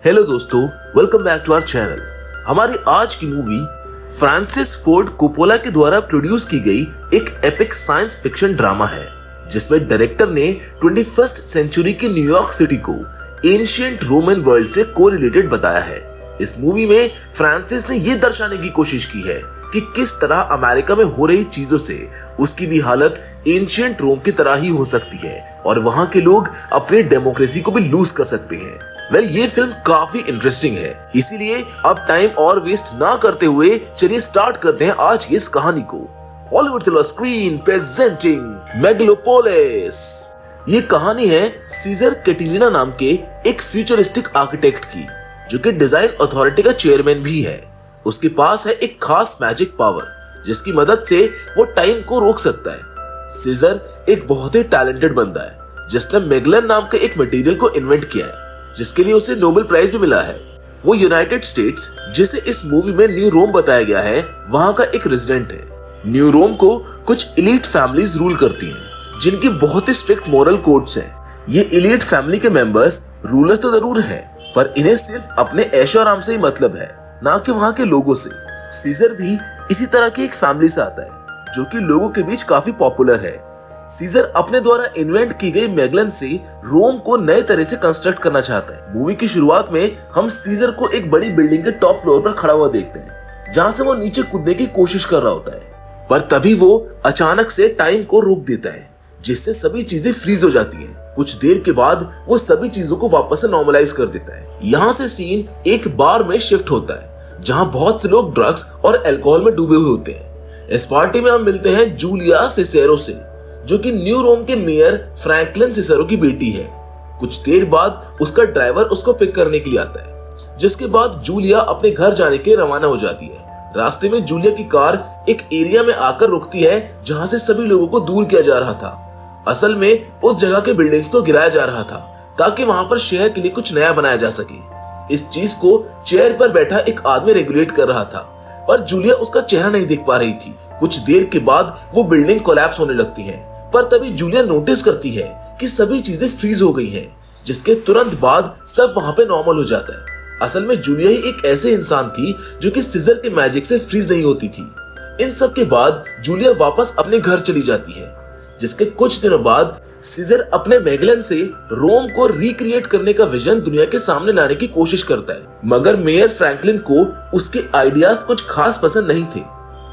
Hello दोस्तों, welcome back to our channel. हमारी आज की मूवी फ्रांसिस फोर्ड कोपोला के द्वारा प्रोड्यूस की गई एक एपिक साइंस फिक्शन ड्रामा है, जिसमें डायरेक्टर ने 21st सेंचुरी की न्यूयॉर्क सिटी को एंशिएंट रोमन वर्ल्ड से कोरिलेटेड बताया है। इस मूवी में फ्रांसिस ने यह दर्शाने की कोशिश की है कि किस तरह अमेरिका में हो रही चीजों से उसकी भी हालत एंशिएंट रोम की तरह ही हो सकती है और वहां के लोग अपनी डेमोक्रेसी को भी लूज कर सकते हैं। ये फिल्म काफी इंटरेस्टिंग है, इसीलिए अब टाइम और वेस्ट ना करते हुए चलिए स्टार्ट करते हैं आज की इस कहानी को। Hollywood silver screen presenting megalopolis. ये कहानी है सीजर कैटिलिना नाम के एक फ्यूचरिस्टिक आर्किटेक्ट की, जो कि डिजाइन अथॉरिटी का चेयरमैन भी है। उसके पास है एक खास मैजिक पावर, जिसकी मदद से वो टाइम को रोक सकता है। सीजर एक बहुत ही टैलेंटेड बंदा है, जिसने मेगलन नाम के एक मटेरियल को इन्वेंट किया है, जिसके लिए उसे नोबेल प्राइज भी मिला है। वो यूनाइटेड स्टेट्स, जिसे इस मूवी में न्यू रोम बताया गया है, वहां का एक रेजिडेंट है। न्यू रोम को कुछ एलीट फैमिलीज रूल करती हैं, जिनकी बहुत ही स्ट्रिक्ट मोरल कोड्स हैं। ये एलीट फैमिली के मेंबर्स रूलर्स तो जरूर हैं, पर इन्हें सिर्फ अपने ऐशो आराम से ही मतलब है, ना कि वहां के लोगों से। सीजर भी इसी तरह की एक फैमिली से आता है, जो कि लोगों के बीच काफी पॉपुलर है। सीजर अपने द्वारा इन्वेंट की गई मेगलन से रोम को नए तरह से कंस्ट्रक्ट करना चाहता है। मूवी की शुरुआत में हम सीजर को एक बड़ी बिल्डिंग के टॉप फ्लोर पर खड़ा हुआ देखते हैं, जहां से वो नीचे कूदने की कोशिश कर रहा होता है, पर तभी वो अचानक से टाइम को रोक देता है, जिससे सभी चीजें फ्रीज हो जाती हैं। कुछ देर के बाद वो सभी चीजों को वापस से नॉर्मलाइज कर देता है। यहाँ से सीन एक बार में शिफ्ट होता है, जहाँ बहुत से लोग ड्रग्स और अल्कोहल में डूबे हुए होते हैं। इस पार्टी में हम मिलते हैं जूलिया सिसेरो से, जो कि न्यू रोम के मेयर फ्रैंकलिन सिसेरो की बेटी है। कुछ देर बाद उसका ड्राइवर उसको पिक करने के लिए आता है, जिसके बाद जूलिया अपने घर जाने के लिए रवाना हो जाती है। रास्ते में जूलिया की कार एक एरिया में आकर रुकती है, जहां से सभी लोगों को दूर किया जा रहा था। असल में उस जगह के बिल्डिंग्स को गिराया जा रहा था, ताकि वहां पर शहर के लिए कुछ नया बनाया जा सके। इस चीज को चेयर पर बैठा एक आदमी रेगुलेट कर रहा था, पर जूलिया उसका चेहरा नहीं देख पा रही थी। कुछ देर के बाद वो बिल्डिंग कोलैप्स होने लगती है, पर तभी जूलिया नोटिस करती है कि सभी चीजें फ्रीज हो गई हैं, जिसके तुरंत बाद सब वहां पे नॉर्मल हो जाता है। असल में जूलिया ही एक ऐसे इंसान थी जो कि सीजर के मैजिक से फ्रीज नहीं होती थी। इन सब के बाद जूलिया वापस अपने घर चली जाती है, जिसके कुछ दिनों बाद सीजर अपने मेगलन से रोम को रिक्रिएट करने का विजन दुनिया के सामने लाने की कोशिश करता है। मगर मेयर फ्रैंकलिन को उसके आइडियाज कुछ खास पसंद नहीं थे,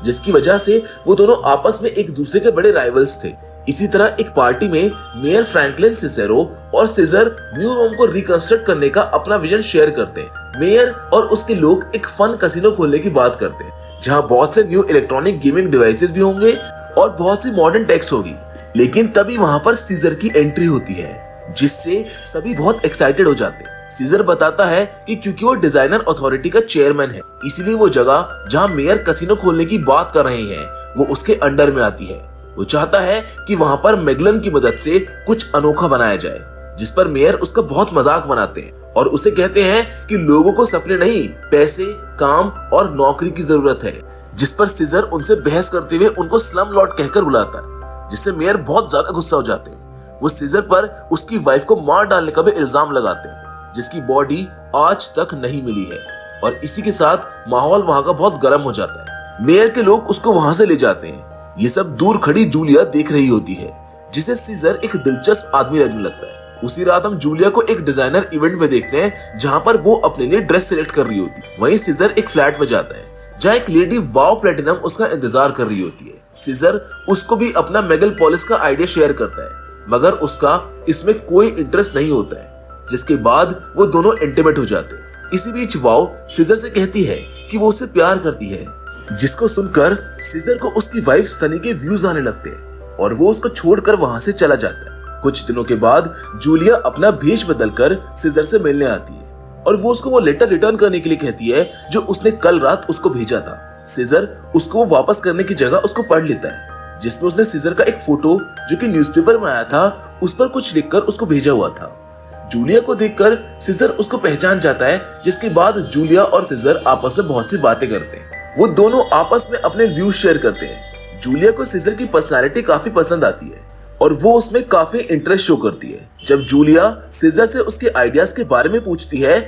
जिसकी वजह से वो दोनों आपस में एक दूसरे के बड़े राइवल्स थे। इसी तरह एक पार्टी में मेयर फ्रैंकलिन सिसेरो और सीजर न्यू रोम को रिकंस्ट्रक्ट करने का अपना विजन शेयर करते हैं। मेयर और उसके लोग एक फन कैसीनो खोलने की बात करते हैं, जहां बहुत से न्यू इलेक्ट्रॉनिक गेमिंग डिवाइसेस भी होंगे और बहुत सी मॉडर्न टेक्स होगी। लेकिन तभी वहां पर सीजर की एंट्री होती है, जिससे सभी बहुत एक्साइटेड हो जाते हैं। सीजर बताता है कि क्योंकि वो डिजाइनर अथॉरिटी का चेयरमैन है, इसीलिए वो जगह जहां मेयर कैसीनो खोलने की बात कर रहे हैं वो उसके अंडर में आती है। वो चाहता है कि वहां पर मेगलन की मदद से कुछ अनोखा बनाया जाए, जिस पर मेयर उसका बहुत मजाक बनाते हैं और उसे कहते हैं कि लोगों को सपने नहीं, पैसे, काम और नौकरी की जरूरत है। जिस पर सीजर उनसे बहस करते हुए उनको स्लम लॉर्ड कहकर बुलाता है, जिससे मेयर बहुत ज्यादा गुस्सा हो जाते हैं। वो सीजर पर उसकी वाइफ को मार डालने का भी इल्जाम लगाते हैं, जिसकी बॉडी आज तक नहीं मिली है, और इसी के साथ माहौल वहां का बहुत गर्म हो जाता है। मेयर के लोग उसको वहां से ले जाते हैं। ये सब दूर खड़ी जूलिया देख रही होती है, जिसे सीजर एक दिलचस्प आदमी लगने लगता है। उसी रात हम जूलिया को एक डिजाइनर इवेंट में देखते हैं, जहां पर वो अपने लिए ड्रेस सिलेक्ट कर रही होती है। वहीं सीजर एक फ्लैट में जाता है, जहां एक लेडी वाव प्लेटिनम उसका इंतजार कर रही होती है। सीजर उसको भी अपना मेगालोपोलिस का आइडिया शेयर करता है, मगर उसका इसमें कोई इंटरेस्ट नहीं होता है, जिसके बाद वो दोनों इंटीमेट हो जाते हैं। इसी बीच वाव सीजर से कहती है कि वो उससे प्यार करती है, जिसको सुनकर सीजर को उसकी वाइफ सनी के व्यूज आने लगते हैं और वो उसको छोड़कर वहां से चला जाता है। कुछ दिनों के बाद जूलिया अपना भेष बदलकर सीजर से मिलने आती है और वो उसको वो लेटर रिटर्न करने के लिए कहती है, जो उसने कल रात उसको भेजा था। सीजर उसको वापस करने की जगह उसको पढ़ लेता है, जिसमें उसने सीजर का एक फोटो, जो कि न्यूज़पेपर में आया था, उस पर कुछ लिखकर उसको भेजा हुआ था। जूलिया को देखकर सीजर उसको पहचान जाता है, जिसके बाद जूलिया और सीजर आपस में बहुत सी बातें करते हैं। वो दोनों आपस में अपने व्यूज शेयर करते हैं। जूलिया को सीजर की पर्सनालिटी काफी पसंद आती है और वो उसमें काफी इंटरेस्ट शो करती है। जब जूलिया सीजर से उसके आइडियाज के बारे में पूछती है,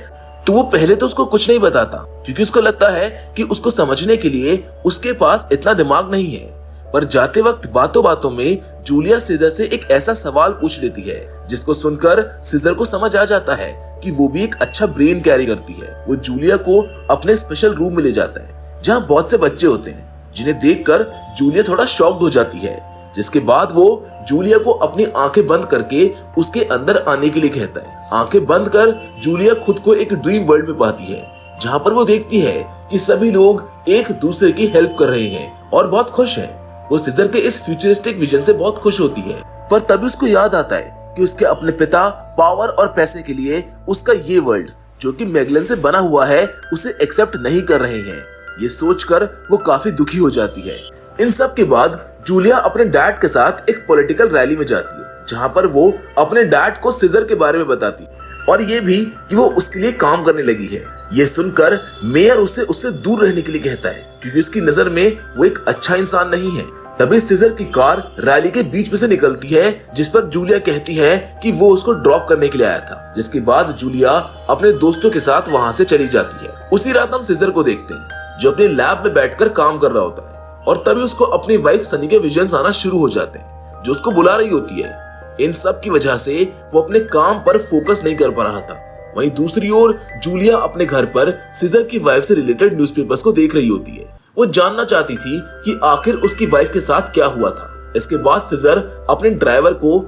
तो वो पहले तो उसको कुछ नहीं बताता, क्योंकि उसको लगता है कि उसको समझने के लिए उसके पास इतना दिमाग नहीं है। पर जाते वक्त बातों बातों में जूलिया सीजर से एक ऐसा सवाल पूछ लेती है जिसको सुनकर सीजर को समझ आ जाता है कि वो भी एक अच्छा ब्रेन कैरी करती है। वो जूलिया को अपने स्पेशल रूम में ले जाता है जहाँ बहुत से बच्चे होते हैं, जिन्हें देखकर जूलिया थोड़ा शॉक्ड हो जाती है। जिसके बाद वो जूलिया को अपनी आंखें बंद करके उसके अंदर आने के लिए कहता है। आंखें बंद कर जूलिया खुद को एक ड्रीम वर्ल्ड में पाती है, जहाँ पर वो देखती है कि सभी लोग एक दूसरे की हेल्प कर रहे हैं और बहुत खुश हैं। वो सीजर के इस फ्यूचरिस्टिक विजन से बहुत खुश होती है, पर तभी उसको याद आता है कि उसके अपने पिता पावर और पैसे के लिए उसका ये वर्ल्ड, जो कि मैगलन से बना हुआ है, उसे एक्सेप्ट नहीं कर रहे हैं। ये सोचकर वो काफी दुखी हो जाती है। इन सब के बाद जूलिया अपने डैड के साथ एक पॉलिटिकल रैली में जाती है, जहाँ पर वो अपने डैड को सीजर के बारे में बताती है और ये भी कि वो उसके लिए काम करने लगी है। ये सुनकर मेयर उससे दूर रहने के लिए कहता है, क्योंकि उसकी नजर में वो एक अच्छा इंसान नहीं है। तभी सीजर की कार रैली के बीच में से निकलती है, जिस पर जूलिया कहती है कि वो उसको ड्रॉप करने के लिए आया था। जिसके बाद जूलिया अपने दोस्तों के साथ वहां से चली जाती है। उसी रात हम सीजर को देखते हैं जो अपने लैब में बैठकर काम कर रहा होता है और तभी उसको अपनी वाइफ सनी के विजन्स आना शुरू हो जाते हैं, जो उसको बुला रही होती है। इन सब की वजह से वो अपने काम पर फोकस नहीं कर पा रहा था। वहीं दूसरी ओर जूलिया अपने घर पर सीजर की वाइफ से रिलेटेड न्यूज़पेपर्स को देख रही होती है। वो जानना चाहती थी कि आखिर उसकी वाइफ के साथ क्या हुआ था। इसके बाद सीजर अपने ड्राइवर को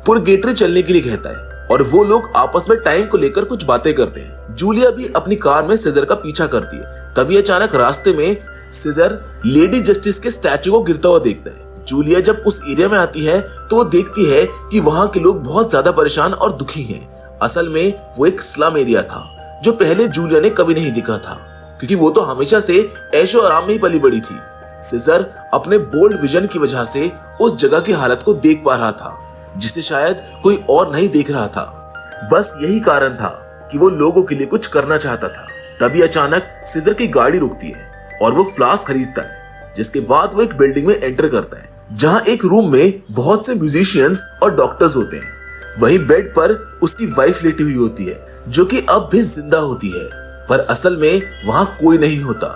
पुरगेटरी चलने के लिए कहता है और वो लोग आपस में टाइम को लेकर कुछ बातें करते हैं। जूलिया भी अपनी कार में सीजर का पीछा करती है। तभी अचानक रास्ते में सीजर लेडी जस्टिस के स्टैचू को गिरता हुआ देखता है। जूलिया जब उस एरिया में आती है तो वो देखती है कि वहाँ के लोग बहुत ज्यादा परेशान और दुखी हैं। असल में वो एक स्लम एरिया था जो पहले जूलिया ने कभी नहीं देखा था, क्योंकि वो तो हमेशा से ऐशो आराम में ही पली बड़ी थी। सीजर अपने बोल्ड विजन की वजह से उस जगह की हालत को देख पा रहा था, जिसे शायद कोई और नहीं देख रहा था। बस यही कारण था कि वो लोगों के लिए कुछ करना चाहता था। तभी अचानक सीजर की गाड़ी रुकती है और वो फ्लास्क खरीदता है। जिसके बाद वो एक बिल्डिंग में एंटर करता है, जहाँ एक रूम में बहुत से म्यूजिशियंस और डॉक्टर्स होते हैं। वहीं बेड पर उसकी वाइफ लेटी हुई होती है, जो कि अब भी जिंदा होती है, पर असल में वहाँ कोई नहीं होता,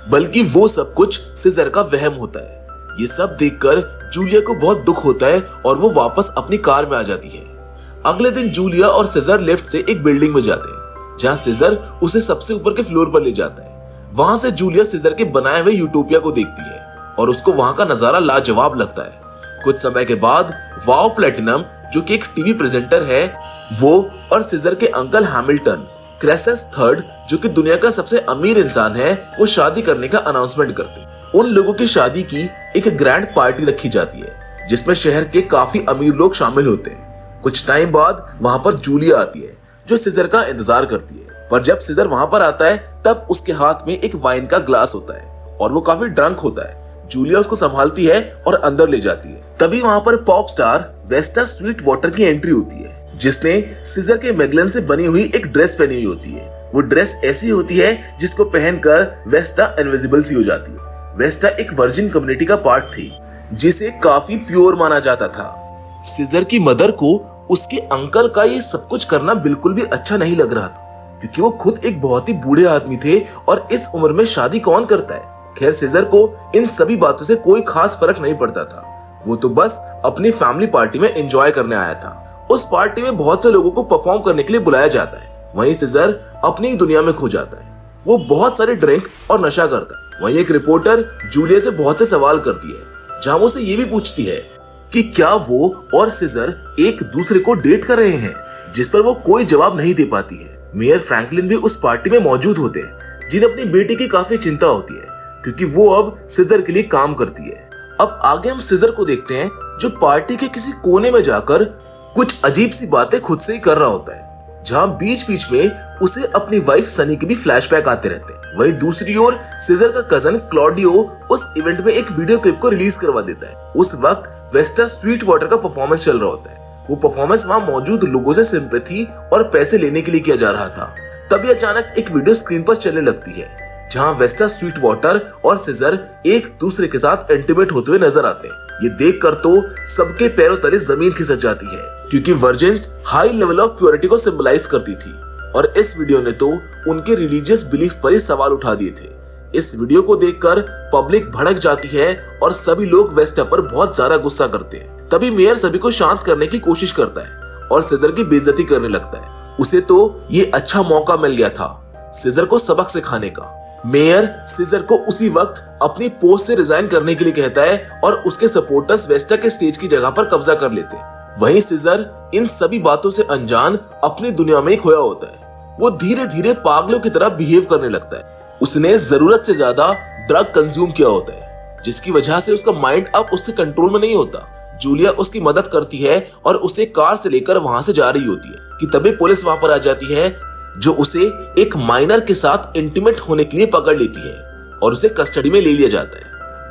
बल्कि वो सब कुछ सीजर का वहम होता है। ये सब देखकर जूलिया को बहुत दुख होता है और वो वापस अपनी कार में आ जाती है। अगले दिन जूलिया और सीजर लिफ्ट से एक बिल्डिंग में जाते हैं, जहाँ सीजर उसे सबसे ऊपर के फ्लोर पर ले जाता है। वहां से जूलिया सीजर के बनाए हुए यूटोपिया को देखती है और उसको वहां का नजारा लाजवाब लगता है। कुछ समय के बाद वाओ प्लेटिनम, जो कि एक टीवी प्रेजेंटर है, वो और सीजर के अंकल हैमिल्टन क्रेसस थर्ड, जो कि दुनिया का सबसे अमीर इंसान है, वो शादी करने का अनाउंसमेंट करते हैं। उन लोगों की शादी की एक ग्रैंड पार्टी रखी जाती है, जिसमें शहर के काफी अमीर लोग शामिल होते हैं। कुछ टाइम बाद वहां पर जूलिया आती है, जो सीजर का इंतजार करती है। पर जब सीजर वहां पर आता है तब उसके हाथ में एक वाइन का ग्लास होता है और वो काफी ड्रंक होता है। जूलिया उसको संभालती है और अंदर ले जाती है। तभी वहां पर pop star Vesta Sweet Water की एंट्री होती है, जिसने सीजर के मैगलन से बनी हुई एक ड्रेस पहनी हुई होती है। वो ड्रेस ऐसी होती है जिसको पहनकर वेस्टा इनविजिबल सी हो जाती है। वेस्टा एक वर्जिन कम्युनिटी का पार्ट थी, जिसे काफी प्योर माना जाता था। सीजर की मदर को उसके अंकल का ये सब कुछ करना बिल्कुल भी अच्छा नहीं लग रहा था, क्योंकि वो खुद एक बहुत ही बूढ़े आदमी थे और इस उम्र में शादी कौन करता है। खैर, सीजर को इन सभी बातों से कोई खास फर्क नहीं पड़ता था। वो तो बस अपनी फैमिली पार्टी में एंजॉय करने आया था। उस पार्टी में बहुत से लोगों को परफॉर्म करने के लिए बुलाया जाता है। वहीं सीजर अपनी दुनिया में खो जाता है। वो बहुत सारे ड्रिंक और नशा करता है। वहीं एक रिपोर्टर जूलिया से बहुत से सवाल करती है, जहां वो से ये भी पूछती है कि क्या वो और सीजर एक दूसरे को डेट कर रहे हैं, जिस पर वो कोई जवाब नहीं दे पाती है। मेयर फ्रैंकलिन भी उस पार्टी में मौजूद होते हैं, जिन्हें अपनी बेटी की काफी चिंता होती है, क्योंकि वो अब सीजर के लिए काम करती है। अब आगे हम सीजर को देखते हैं, जो पार्टी के किसी कोने में जाकर कुछ अजीब सी बातें खुद से ही कर रहा होता है, जहां बीच बीच में उसे अपनी वाइफ सनी के भी फ्लैशबैक आते रहते हैं। वहीं दूसरी ओर सीजर का कजन क्लॉडियो उस इवेंट में एक वीडियो क्लिप को रिलीज करवा देता है। उस वक्त वेस्टा स्वीट वाटर का परफॉर्मेंस चल रहा होता है। वो परफॉर्मेंस वहां मौजूद लोगों से सिंपैथी और पैसे लेने के लिए किया जा रहा था। तभी अचानक एक वीडियो स्क्रीन पर चलने लगती है, जहां वेस्टा स्वीट वाटर और सीजर एक दूसरे के साथ इंटीमेट होते हुए नजर आते हैं। ये देखकर तो सबके पैरों तले जमीन खिसक जाती है, क्योंकि virgins high level of purity को सिंबलाइज करती थी। और इस वीडियो ने तो उनके रिलीजियस बिलीफ पर ही सवाल उठा दिए थे। इस वीडियो को देखकर पब्लिक भड़क जाती है और सभी लोग वेस्टा पर बहुत ज्यादा गुस्सा करते हैं। तभी मेयर सभी को शांत करने की कोशिश करता है और सीजर की बेइज्जती करने लगता है। उसे तो ये अच्छा मौका मिल गया था सीजर को सबक सिखाने का। मेयर सीजर को उसी वक्त अपनी पोस्ट से रिजाइन करने के लिए कहता है और उसके सपोर्टर्स वेस्टा के स्टेज की जगह पर कब्जा कर लेते हैं। वहीं सीजर इन सभी बातों से अनजान अपनी दुनिया में ही खोया होता है। वो धीरे धीरे पागलों की तरह बिहेव करने लगता है। उसने जरूरत से ज्यादा ड्रग कंज्यूम किया होता है, जिसकी वजह से उसका माइंड अब उससे कंट्रोल में नहीं होता। जूलिया उसकी मदद करती है और उसे कार से लेकर वहां से जा रही होती है कि तभी पुलिस वहां पर आ जाती है, जो उसे एक माइनर के साथ इंटीमेट होने के लिए पकड़ लेती है और उसे कस्टडी में ले लिया जाता है।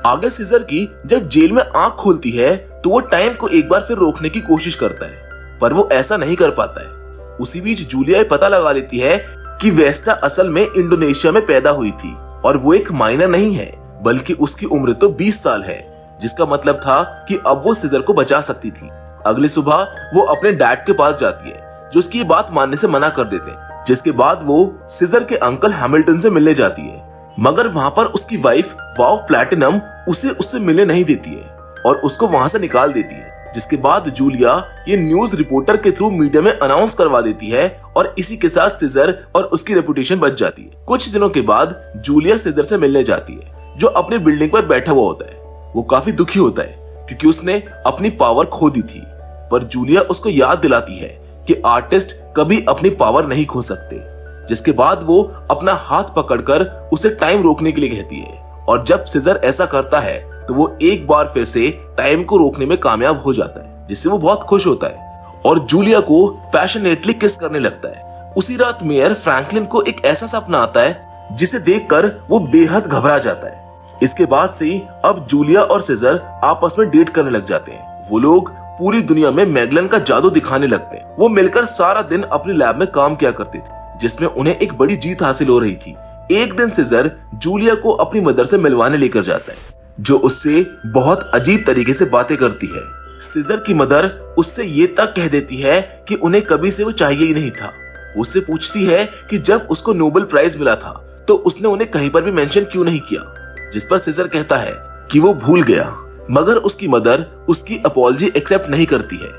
आगे सीजर की जब जेल में आंख खुलती है तो वो टाइम को एक बार फिर रोकने की कोशिश करता है, पर वो ऐसा नहीं कर पाता है। उसी बीच जूलिया पता लगा लेती है कि वेस्टा असल में इंडोनेशिया में पैदा हुई थी और वो एक माइनर नहीं है, बल्कि उसकी उम्र तो 20 साल है, जिसका मतलब था कि अब वो सीजर को बचा सकती थी। अगली सुबह वो अपने डैड के पास जाती है, जो उसकी बात मानने से मना कर देते हैं। जिसके बाद वो सीजर के अंकल हैमिल्टन से मिलने जाती है, मगर वहां पर उसकी वाइफ वाव प्लैटिनम उसे उससे मिलने नहीं देती है और उसको वहां से निकाल देती है। जिसके बाद जूलिया ये न्यूज रिपोर्टर के थ्रू मीडिया में अनाउंस करवा देती है और इसी के साथ सीजर और उसकी रेपुटेशन बच जाती है। कुछ दिनों के बाद जूलिया सीजर से मिलने जाती है, जो अपनी बिल्डिंग पर बैठा हुआ होता है। वो काफी दुखी होता है क्योंकि उसने अपनी पावर खो दी थी, पर जूलिया उसको याद दिलाती है कि आर्टिस्ट कभी अपनी पावर नहीं खो सकते। जिसके बाद वो अपना हाथ पकड़कर उसे टाइम रोकने के लिए कहती है और जब सीजर ऐसा करता है तो वो एक बार फिर से टाइम को रोकने में कामयाब हो जाता है, जिससे वो बहुत खुश होता है और जूलिया को पैशनेटली किस करने लगता है। उसी रात मेयर फ्रैंकलिन को एक ऐसा सपना आता है जिसे देखकर वो बेहद घबरा जाता है। इसके बाद से अब जूलिया और सीजर आपस में डेट करने लग जाते हैं। वो लोग पूरी दुनिया में मैगलन का जादू दिखाने लगते हैं। वो मिलकर सारा दिन अपनी लैब में काम किया करते थे, जिसमें उन्हें एक बड़ी जीत हासिल हो रही थी। एक दिन सीजर जूलिया को अपनी मदर से मिलवाने लेकर जाता है, जो उससे बहुत अजीब तरीके से बातें करती है। सीजर की मदर उससे ये तक कह देती है कि उन्हें कभी से वो चाहिए ही नहीं था। उससे पूछती है कि जब उसको नोबेल प्राइज मिला था तो उसने उन्हें कहीं पर भी मेंशन क्यों नहीं किया, जिस पर सीजर कहता है कि वो भूल गया, मगर उसकी मदर उसकी अपॉलजी एक्सेप्ट नहीं करती है।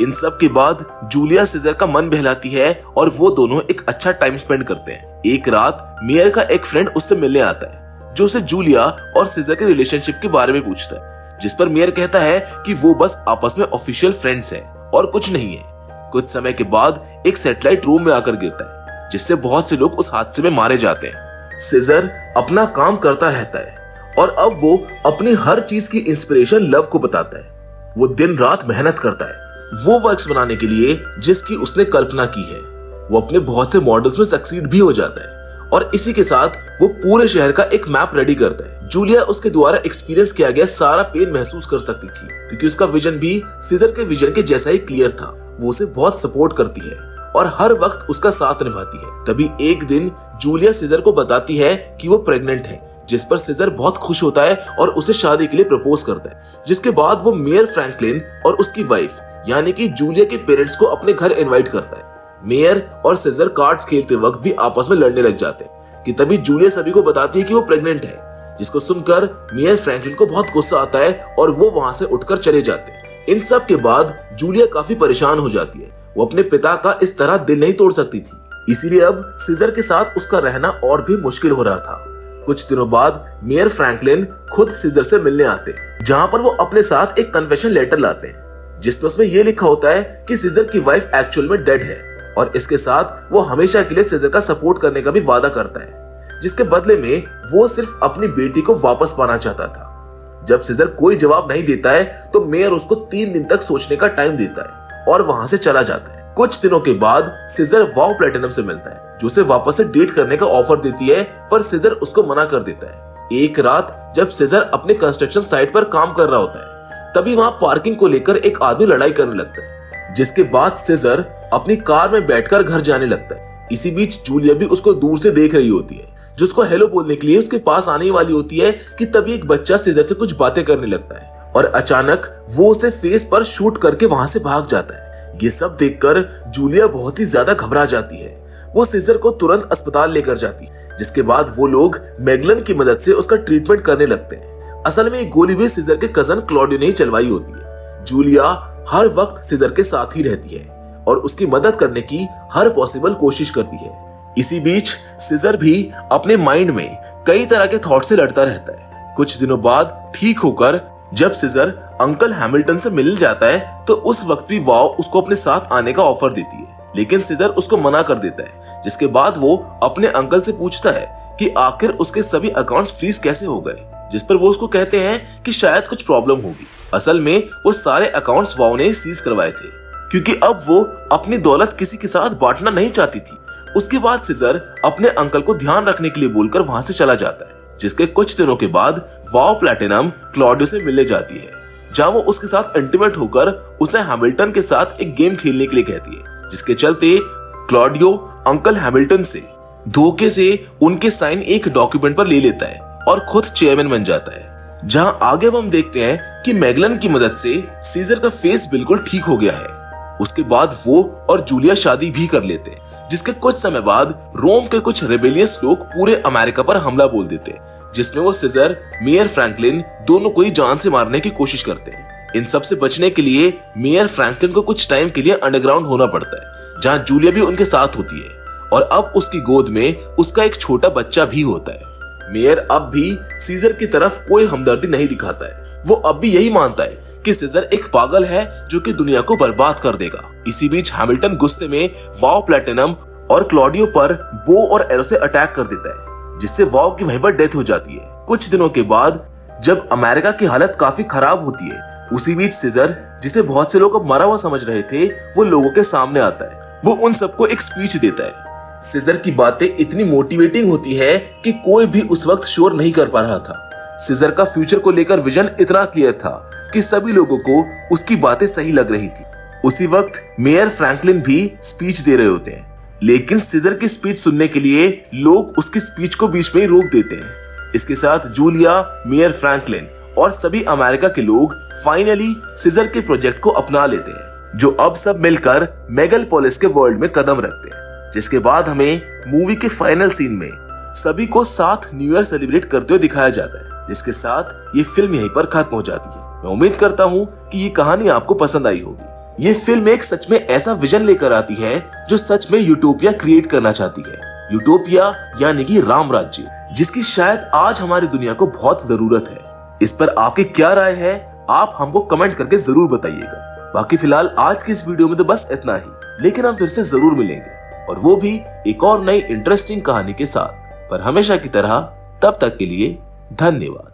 इन सब के बाद जूलिया सीजर का मन बहलाती है और वो दोनों एक अच्छा टाइम स्पेंड करते हैं। एक रात मेयर का एक फ्रेंड उससे मिलने आता है, जो उसे जूलिया और सीजर के रिलेशनशिप के बारे में पूछता है, जिस पर मेयर कहता है कि वो बस आपस में ऑफिशियल फ्रेंड्स हैं और कुछ नहीं है। कुछ समय के बाद एक सैटेलाइट रूम में आकर गिरता है, जिससे बहुत से लोग उस हादसे में मारे जाते हैं। सीजर अपना काम करता रहता है और अब वो अपनी हर चीज की इंस्पिरेशन लव को बताता है। वो दिन रात मेहनत करता है वो वर्क्स बनाने के लिए जिसकी उसने कल्पना की है। वो अपने बहुत से मॉडल्स में सक्सीड भी हो जाता है और इसी के साथ वो पूरे शहर का एक मैप रेडी करता है। जूलिया उसके द्वारा एक्सपीरियंस किया गया सारा पेन महसूस कर सकती थी, क्योंकि उसका विजन भी सीजर के विजन के जैसा ही क्लियर था। वो उसे बहुत सपोर्ट करती है और हर वक्त उसका साथ निभाती है। तभी एक दिन जूलिया सीजर को बताती है कि वो प्रेग्नेंट है, जिस पर सीजर बहुत खुश होता है और उसे शादी के लिए प्रपोज करता है। जिसके बाद वो मेयर फ्रैंकलिन और उसकी वाइफ यानी कि जूलिया के पेरेंट्स को अपने घर इनवाइट करता है। मेयर और सीजर कार्ड्स खेलते वक्त भी आपस में लड़ने लग जाते हैं कि तभी जूलिया सभी को बताती है कि वो प्रेग्नेंट है, जिसको सुनकर मेयर फ्रैंकलिन को बहुत गुस्सा आता है और वो वहां से उठकर चले जाते हैं। इन सब के बाद जूलिया काफी परेशान हो जाती है। वो अपने पिता का इस तरह दिल नहीं तोड़ सकती थी, इसीलिए अब सीजर के साथ उसका रहना और भी मुश्किल हो रहा था। कुछ दिनों बाद मेयर फ्रैंकलिन खुद सीजर से मिलने आते हैं, जहां पर वो अपने साथ एक कन्फेशन लेटर लाते हैं, जिसमें उसमें ये लिखा होता है कि सीजर की वाइफ एक्चुअल में डेड है और इसके साथ वो हमेशा के लिए सीजर का सपोर्ट करने का भी वादा करता है, जिसके बदले में वो सिर्फ अपनी बेटी को वापस पाना चाहता था। जब सीजर कोई जवाब नहीं देता है तो मेयर उसको 3 दिन तक सोचने का टाइम देता है और वहां से चला जाता है। कुछ दिनों के बाद सीजर वाव प्लैटिनम से मिलता है, जो उसे वापस से डेट करने का ऑफर देती है, पर सीजर उसको मना कर देता है। एक रात जब सीजर अपने कंस्ट्रक्शन साइट पर काम कर रहा होता है, तभी वहां पार्किंग को लेकर एक आदमी लड़ाई करने लगता है, जिसके बाद सीजर अपनी कार में बैठकर घर जाने लगता है। इसी बीच जूलिया भी उसको दूर से देख रही होती है, जो उसको हेलो बोलने के लिए उसके पास आने वाली होती है कि तभी एक बच्चा सीजर से कुछ बातें करने लगता है और अचानक वो उसे फेस पर शूट करके वहां से भाग जाता है। ये सब देखकर जूलिया बहुत ही ज्यादा घबरा जाती है। वो सीजर को तुरंत अस्पताल लेकर जाती है, जिसके बाद वो लोग मैगलन की मदद से उसका ट्रीटमेंट करने लगते हैं। असल में ये गोली भी सीजर के कजन क्लॉडियो ने ही चलवाई होती है। जूलिया हर वक्त सीजर के साथ ही रहती है और उसकी मदद करने की हर पॉसिबल कोशिश करती है। इसी बीच सीजर भी अपने माइंड में कई तरह के थॉट से लड़ता रहता है। कुछ दिनों बाद ठीक होकर जब सीजर अंकल हैमिल्टन से मिल जाता है तो उस वक्त भी वाव उसको अपने साथ आने का ऑफर देती है, लेकिन सीजर उसको मना कर देता है। जिसके बाद वो अपने अंकल से पूछता है कि आखिर उसके सभी अकाउंट्स फ्रीज कैसे हो गए, जिस पर वो उसको कहते हैं कि शायद कुछ प्रॉब्लम होगी। असल में वो सारे अकाउंट्स वाव ने सीज करवाए थे, क्योंकि अब वो अपनी दौलत किसी के साथ बांटना नहीं चाहती थी। उसके बाद सीजर अपने अंकल को ध्यान रखने के लिए बोलकर वहां से चला जाता है। जिसके कुछ दिनों के बाद वाव प्लैटिनम क्लॉडियो से मिलने जाती है, जहां वो उसके साथ इंटीमेट होकर उसे हैमिल्टन के साथ एक गेम खेलने के लिए कहती है, जिसके चलते क्लॉडियो अंकल हैमिल्टन से धोखे से उनके साइन एक डॉक्यूमेंट पर ले लेता है और खुद चेयरमैन बन जाता है। जहां आगे हम देखते हैं कि मैगलन की मदद से सीजर का फेस बिल्कुल ठीक हो गया है। उसके बाद वो और जूलिया शादी भी कर लेते हैं, जिसके कुछ समय बाद रोम के कुछ रेबेलियस लोग पूरे अमेरिका पर हमला बोल देते हैं, जिसमें वो सीजर, मेयर फ्रैंकलिन दोनों को ही जान से मारने की कोशिश करते हैं। इन सब से बचने के लिए मेयर फ्रैंकलिन को कुछ टाइम के लिए अंडरग्राउंड होना पड़ता है, जहां जूलिया भी उनके साथ होती है और अब उसकी गोद में उसका एक छोटा बच्चा भी होता है। मेयर अब भी सीजर की तरफ कोई हमदर्दी नहीं दिखाता है। वो अब भी यही मानता है कि सीजर एक पागल है जो कि दुनिया को बर्बाद कर देगा। इसी बीच हैमिल्टन गुस्से में वाव प्लैटिनम और क्लॉडियो पर बो और एरो से अटैक कर देता है, जिससे वाव की वहीं पर डेथ हो जाती है। कुछ दिनों के बाद जब अमेरिका की हालत काफी खराब होती है, उसी बीच सीजर, जिसे बहुत से लोग अब मरा हुआ समझ रहे थे, वो लोगों के सामने आता है। वो उन सबको एक स्पीच देता है। सीजर की बातें इतनी मोटिवेटिंग होती है कि कोई भी उस वक्त श्योर नहीं कर पा रहा था। सीजर का फ्यूचर को लेकर विजन इतना क्लियर था कि सभी लोगों को उसकी बातें सही लग रही थी। उसी वक्त मेयर फ्रैंकलिन भी स्पीच दे रहे होते हैं, लेकिन सीजर की स्पीच सुनने के लिए लोग उसकी स्पीच को बीच में ही रोक देते हैं। इसके साथ जूलिया, मेयर फ्रैंकलिन और सभी अमेरिका के लोग फाइनली सीजर के प्रोजेक्ट को अपना लेते हैं, जो अब सब मिलकर मेगालोपोलिस के वर्ल्ड में कदम रखते हैं। जिसके बाद हमें मूवी के फाइनल सीन में सभी को साथ न्यू ईयर सेलिब्रेट करते हुए दिखाया जाता है, जिसके साथ ये फिल्म यहीं पर खत्म हो जाती है। मैं उम्मीद करता हूँ कि ये कहानी आपको पसंद आई होगी। ये फिल्म एक सच में ऐसा विजन लेकर आती है जो सच में यूटोपिया क्रिएट करना चाहती है। यूटोपिया यानी कि राम राज्य, जिसकी शायद आज हमारी दुनिया को बहुत जरूरत है। इस पर आपकी क्या राय है, आप हमको कमेंट करके जरूर बताइएगा। बाकी फिलहाल आज की इस वीडियो में तो बस इतना ही, लेकिन हम फिर से जरूर मिलेंगे, और वो भी एक और नई इंटरेस्टिंग कहानी के साथ। पर हमेशा की तरह तब तक के लिए धन्यवाद।